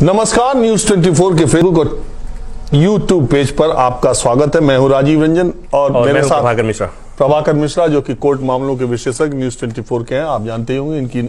नमस्कार, न्यूज 24 के फेसबुक और यूट्यूब पेज पर आपका स्वागत है। मैं हूं राजीव रंजन और मेरे साथ प्रभाकर मिश्रा जो कि कोर्ट मामलों के विशेषज्ञ न्यूज 24 के हैं। आप जानते होंगे इनकी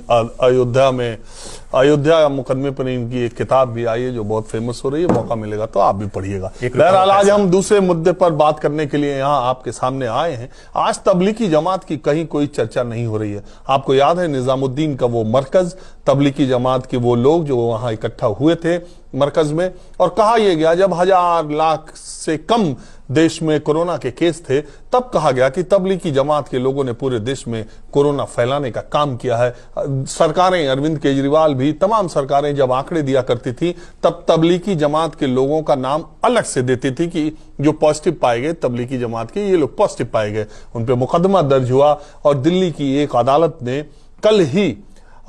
अयोध्या मुकदमे पर इनकी एक किताब भी आई है जो बहुत फेमस हो रही है। मौका मिलेगा तो आप भी पढ़िएगा। बहरहाल आज हम दूसरे मुद्दे पर बात करने के लिए यहाँ आपके सामने आए हैं। आज तबलीगी जमात की कहीं कोई चर्चा नहीं हो रही है। आपको याद है निजामुद्दीन का वो मरकज, तबलीगी जमात के वो लोग जो वहां इकट्ठा हुए थे मरकज में, और कहा यह गया जब 1000 लाख से कम देश में कोरोना के केस थे तब कहा गया कि तबलीगी जमात के लोगों ने पूरे देश में कोरोना फैलाने का काम किया है। सरकारें, अरविंद केजरीवाल भी, तमाम सरकारें जब आंकड़े दिया करती थी तब तबलीगी जमात के लोगों का नाम अलग से देती थी कि जो पॉजिटिव पाए गए तबलीगी जमात के, ये लोग पॉजिटिव पाए गए, उन पर मुकदमा दर्ज हुआ। और दिल्ली की एक अदालत ने कल ही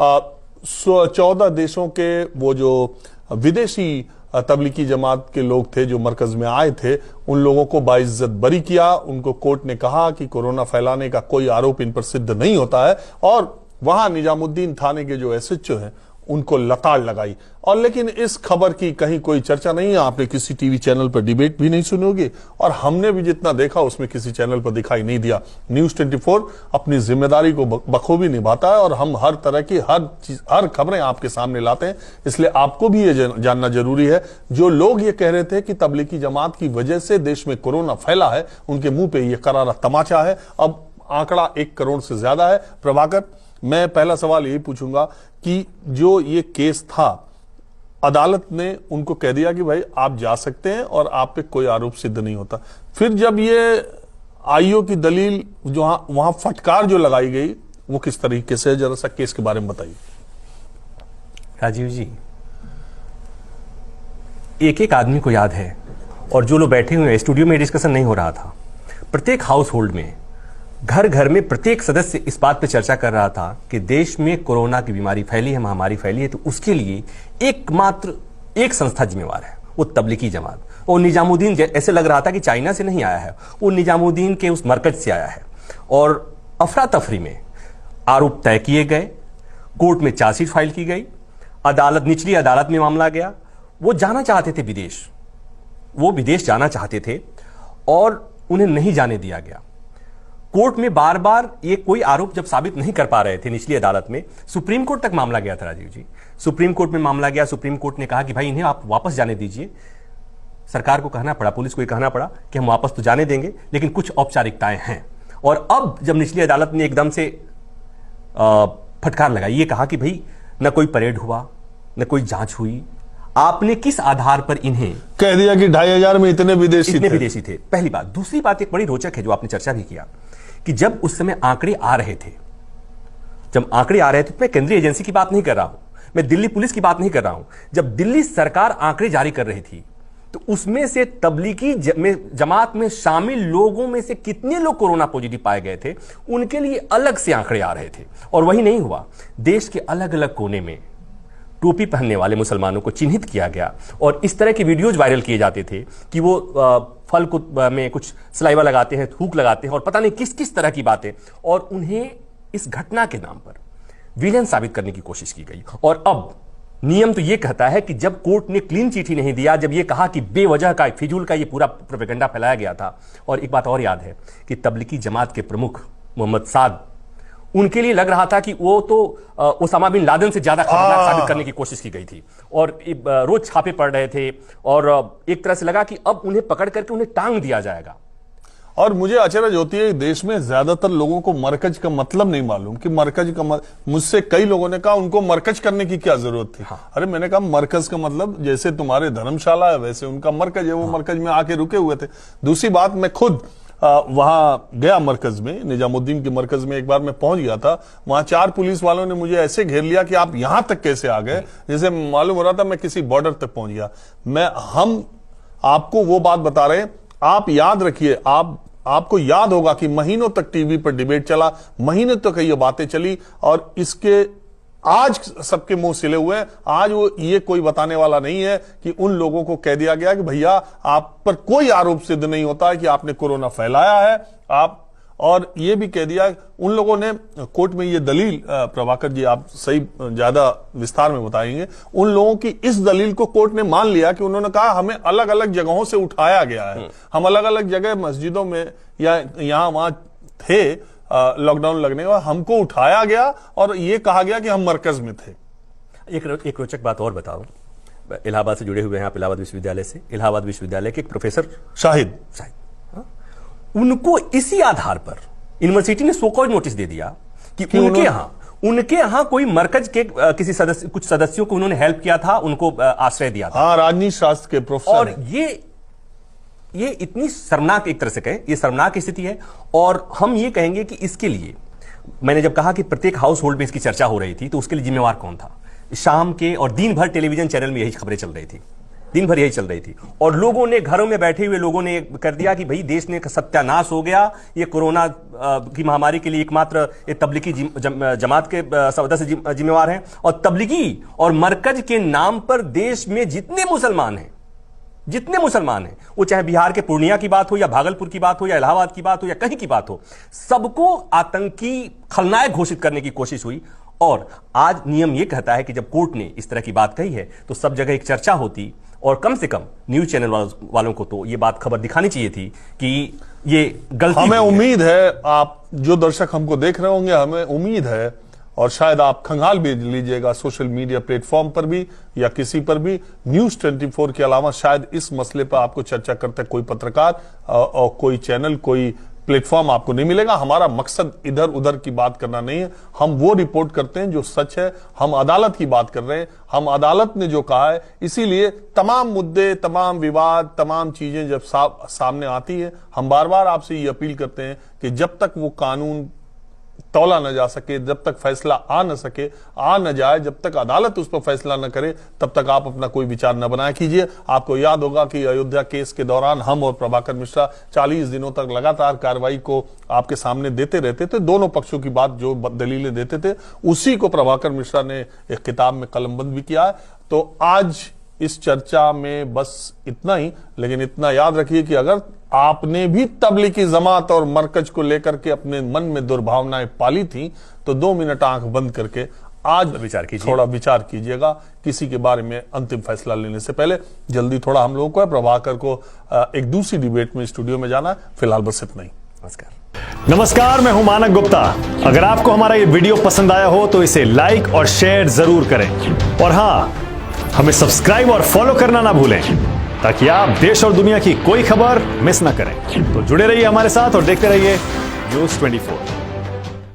14 देशों के वो जो विदेशी तबलीगी जमात के लोग थे जो मरकज में आए थे उन लोगों को बाइज्जत बरी किया। उनको कोर्ट ने कहा कि कोरोना फैलाने का कोई आरोप इन पर सिद्ध नहीं होता है, और वहां निजामुद्दीन थाने के जो एसएचओ हैं उनको लताड़ लगाई। और लेकिन इस खबर की कहीं कोई चर्चा नहीं है। आपने किसी टीवी चैनल पर डिबेट भी नहीं सुनी होगी, और हमने भी जितना देखा उसमें किसी चैनल पर दिखाई नहीं दिया। न्यूज 24 अपनी जिम्मेदारी को बखूबी निभाता है और हम हर तरह की हर खबरें आपके सामने लाते हैं। इसलिए आपको भी ये जानना जरूरी है। जो लोग ये कह रहे थे कि तबलीगी जमात की वजह से देश में कोरोना फैला है, उनके मुंह पे ये करारा तमाचा है। अब आंकड़ा 1 करोड़ से ज्यादा है। प्रभाकर, मैं पहला सवाल यही पूछूंगा कि जो ये केस था, अदालत ने उनको कह दिया कि भाई आप जा सकते हैं और आप पे कोई आरोप सिद्ध नहीं होता। फिर जब ये आईओ की दलील जो वहां फटकार जो लगाई गई वो किस तरीके से, जरा सा केस के बारे में बताइए। राजीव जी, एक एक आदमी को याद है, और जो लोग बैठे हुए हैं, स्टूडियो में डिस्कशन नहीं हो रहा था, प्रत्येक हाउस होल्ड में, घर घर में प्रत्येक सदस्य इस बात पर चर्चा कर रहा था कि देश में कोरोना की बीमारी फैली है, महामारी फैली है, तो उसके लिए एकमात्र एक संस्था जिम्मेवार है, वो तबलीगी जमात। और निजामुद्दीन ऐसे लग रहा था कि चाइना से नहीं आया है, वो निजामुद्दीन के उस मरकज से आया है। और अफरा तफरी में आरोप तय किए गए, कोर्ट में चार्जशीट फाइल की गई, अदालत, निचली अदालत में मामला गया। वो जाना चाहते थे विदेश, वो विदेश जाना चाहते थे और उन्हें नहीं जाने दिया गया। कोर्ट में बार बार ये कोई आरोप जब साबित नहीं कर पा रहे थे, निचली अदालत में सुप्रीम कोर्ट तक मामला गया था। राजीव जी, सुप्रीम कोर्ट में मामला गया। सुप्रीम कोर्ट ने कहा कि भाई इन्हें आप वापस जाने दीजिए। सरकार को कहना पड़ा, पुलिस को ये कहना पड़ा कि हम वापस तो जाने देंगे, लेकिन कुछ औपचारिकताएं हैं। और अब जब निचली अदालत ने एकदम से फटकार लगाई, ये कहा कि भाई न कोई परेड हुआ, न कोई जांच हुई, आपने किस आधार पर इन्हें कह दिया कि 2500 में इतने विदेशी थे। पहली बात। दूसरी बात एक बड़ी रोचक है जो आपने चर्चा भी किया कि जब उस समय आंकड़े आ रहे थे, तो मैं केंद्रीय एजेंसी की बात नहीं कर रहा हूं, मैं दिल्ली पुलिस की बात नहीं कर रहा हूं। जब दिल्ली सरकार आंकड़े जारी कर रही थी तो उसमें से तबलीगी जमात में शामिल लोगों में से कितने लोग कोरोना पॉजिटिव पाए गए थे, उनके लिए अलग से आंकड़े आ रहे थे। और वही नहीं हुआ, देश के अलग अलग कोने में टोपी पहनने वाले मुसलमानों को चिन्हित किया गया और इस तरह के वीडियोज वायरल किए जाते थे कि वो फल को में कुछ सलाइवा लगाते हैं, थूक लगाते हैं और पता नहीं किस किस तरह की बातें, और उन्हें इस घटना के नाम पर विलेन साबित करने की कोशिश की गई। और अब नियम तो ये कहता है कि जब कोर्ट ने क्लीन चिट ही नहीं दिया, जब ये कहा कि बेवजह का, फिजूल का ये पूरा प्रोपेगेंडा फैलाया गया था। और एक बात और याद है कि तबलीगी जमात के प्रमुख मोहम्मद साद, उनके लिए लग रहा था कि वो तो ओसामा बिन लादेन से ज्यादा खतरनाक साबित करने की कोशिश की गई थी, और रोज छापे पड़ रहे थे, और एक तरह से लगा कि अब उन्हें पकड़ करके उन्हें टांग दिया जाएगा। और मुझे अचरज होती है देश में ज्यादातर लोगों को मरकज का मतलब नहीं मालूम कि मरकज का मुझसे कई लोगों ने कहा उनको मरकज करने की क्या जरूरत थी। हाँ। अरे मैंने कहा मरकज का मतलब जैसे तुम्हारे धर्मशाला है वैसे उनका मरकज है, वो मरकज में आके रुके हुए थे। दूसरी बात, मैं खुद वहां गया मरकज में, निजामुद्दीन के मरकज में एक बार मैं पहुंच गया था। वहां 4 पुलिस वालों ने मुझे ऐसे घेर लिया कि आप यहां तक कैसे आ गए, जैसे मालूम हो रहा था मैं किसी बॉर्डर तक पहुंच गया। हम आपको वो बात बता रहे हैं, आप याद रखिए, आपको याद होगा कि महीनों तक टीवी पर डिबेट चला, महीनों तक ये बातें चली, और इसके आज सबके मुंह सिले हुए हैं। आज वो ये कोई बताने वाला नहीं है कि उन लोगों को कह दिया गया कि भैया आप पर कोई आरोप सिद्ध नहीं होता है कि आपने कोरोना फैलाया है, और ये भी कह दिया, उन लोगों ने कोर्ट में ये दलील, प्रभाकर जी आप सही ज्यादा विस्तार में बताएंगे, उन लोगों की इस दलील को कोर्ट ने मान लिया कि उन्होंने कहा हमें अलग अलग जगहों से उठाया गया है, हम अलग अलग जगह मस्जिदों में या यहां वहां थे लॉकडाउन लगने के बाद, हमको उठाया गया और ये कहा गया कि हम मरकज में थे। एक रोचक बात और बताओ, इलाहाबाद से जुड़े हुए हैं आप, इलाहाबाद विश्वविद्यालय से, इलाहाबाद विश्वविद्यालय के एक प्रोफेसर शाहिद, उनको इसी आधार पर यूनिवर्सिटी ने सो कॉज नोटिस दे दिया कि उनके यहां कोई मरकज के किसी सदस्य, कुछ सदस्यों को उन्होंने हेल्प किया था, उनको आश्रय दिया था। हाँ, राजनीति शास्त्र के प्रोफेसर। और ये इतनी शर्मनाक, एक तरह से कहें ये शर्मनाक स्थिति है। और हम ये कहेंगे कि इसके लिए मैंने जब कहा कि प्रत्येक हाउस होल्ड में इसकी चर्चा हो रही थी, तो उसके लिए जिम्मेवार कौन था? शाम के और दिन भर टेलीविजन चैनल में यही खबरें चल रही थी, दिन भर यही चल रही थी, और लोगों ने, घरों में बैठे हुए लोगों ने कर दिया कि भाई देश ने सत्यानाश हो गया, ये कोरोना की महामारी के लिए एकमात्र ये तबलीगी जमात के सदस्य जिम्मेवार हैं। और तबलीगी और मरकज के नाम पर देश में जितने मुसलमान हैं, वो चाहे बिहार के पूर्णिया की बात हो या भागलपुर की बात हो या इलाहाबाद की बात हो या कहीं की बात हो, सबको आतंकी खलनायक घोषित करने की कोशिश हुई। और आज नियम यह कहता है कि जब कोर्ट ने इस तरह की बात कही है तो सब जगह एक चर्चा होती, और कम से कम न्यूज चैनल वालों को तो ये बात खबर दिखानी चाहिए थी कि ये गलती। हमें उम्मीद है, आप जो दर्शक हमको देख रहे होंगे, हमें उम्मीद है, और शायद आप खंगाल भी लीजिएगा सोशल मीडिया प्लेटफॉर्म पर भी या किसी पर भी, न्यूज 24 के अलावा शायद इस मसले पर आपको चर्चा करते कोई पत्रकार और कोई चैनल, कोई प्लेटफॉर्म आपको नहीं मिलेगा। हमारा मकसद इधर उधर की बात करना नहीं है, हम वो रिपोर्ट करते हैं जो सच है। हम अदालत की बात कर रहे हैं, हम अदालत ने जो कहा है, इसीलिए तमाम मुद्दे, तमाम विवाद, तमाम चीजें जब सामने आती है, हम बार बार आपसे ये अपील करते हैं कि जब तक वो कानून तौला न जा सके, जब तक फैसला आ न जाए, जब तक अदालत उस पर फैसला न करे, तब तक आप अपना कोई विचार न बनाया कीजिए। आपको याद होगा कि अयोध्या केस के दौरान हम और प्रभाकर मिश्रा 40 दिनों तक लगातार कार्रवाई को आपके सामने देते रहते थे, दोनों पक्षों की बात जो दलीलें देते थे, उसी को प्रभाकर मिश्रा ने एक किताब में कलमबंद भी किया है। तो आज इस चर्चा में बस इतना ही, लेकिन इतना याद रखिए कि अगर आपने भी तबलीगी जमात और मरकज को लेकर के अपने मन में दुर्भावनाएं पाली थी, तो 2 मिनट आंख बंद करके आज थोड़ा विचार कीजिएगा किसी के बारे में अंतिम फैसला लेने से पहले। जल्दी थोड़ा हम लोगों को है, प्रभाकर को एक दूसरी डिबेट में स्टूडियो में जाना है। फिलहाल बस इतना ही। नमस्कार, मैं हूं मानक गुप्ता। अगर आपको हमारा ये वीडियो पसंद आया हो तो इसे लाइक और शेयर जरूर करें, और हाँ, हमें सब्सक्राइब और फॉलो करना ना भूलें ताकि आप देश और दुनिया की कोई खबर मिस ना करें। तो जुड़े रहिए हमारे साथ और देखते रहिए न्यूज़ 24।